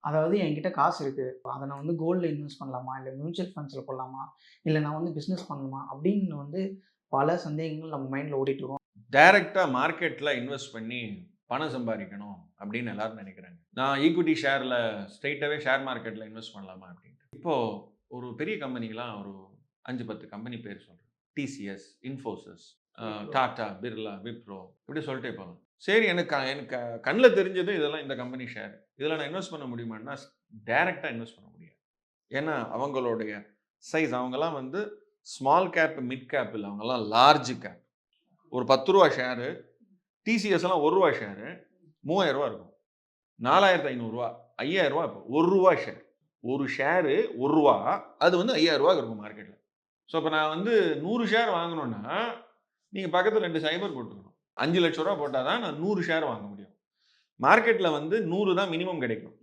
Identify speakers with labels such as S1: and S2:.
S1: அதாவது என்கிட்ட காசு இருக்கு. அத நான் வந்து கோல்ட்ல இன்வெஸ்ட் பண்ணலாமா? இல்ல மியூச்சுவல் ஃபண்ட்ஸ்ல போடலாமா? இல்ல நான் வந்து பிசினஸ் பண்ணணுமா? அப்படின்னு வந்து பல சந்தேகங்கள் நம்ம மைண்ட்ல ஓடிட்டு இருக்கும்.
S2: டைரக்ட்டா மார்க்கெட்ல இன்வெஸ்ட் பண்ணி பணம் சம்பாரிக்கணும் அப்படின்னு எல்லாரும் நினைக்கிறாங்க. நான் ஈக்விட்டி ஷேர்ல ஸ்ட்ரெய்ட்டாவே ஷேர் மார்க்கெட்ல இன்வெஸ்ட் பண்ணலாமா அப்படின்ட்டு. இப்போ ஒரு பெரிய கம்பெனிலாம் ஒரு 5, 10 கம்பெனி பேர் சொல்றேன். டிசிஎஸ், இன்ஃபோசிஸ், டாடா, பிர்லா, விப்ரோ இப்படி சொல்லிட்டே போலாம். சரி எனக்கு கண்ல தெரிஞ்சது இதெல்லாம் இந்த கம்பெனி ஷேர். இதுல நான் இன்வெஸ்ட் பண்ண முடியுமான்னா, டைரக்ட்டா இன்வெஸ்ட் பண்ண முடியாது. ஏன்னா அவங்களுடைய சைஸ் அவங்கலாம் வந்து ஸ்மால் கேப், மிட் கேப் இல்ல. அவங்கலாம் லார்ஜ் கேப். ஒரு ரூ. 10 ஷேரு, டிசிஎஸ்லாம் ரூ. 1 ஷேரு ரூ. 3000 இருக்கும். ரூ. 4500 ரூ. 5000 இப்போ ரூ. 1 ஷேர். ஒரு ஷேரு ரூ. 1 அது வந்து ரூ. 5000 இருக்கும் மார்க்கெட்ல. ஸோ இப்ப நான் வந்து 100 ஷேர் வாங்கணும்னா, நீங்க பக்கத்துல 2 சைபர் போட்டுக்கணும். ரூ. 5,00,000 போட்டா தான் நான் 100 ஷேர் வாங்க முடியும். மார்க்கெட்ல வந்து 100 தான் மினிமம் கிடைக்கும்.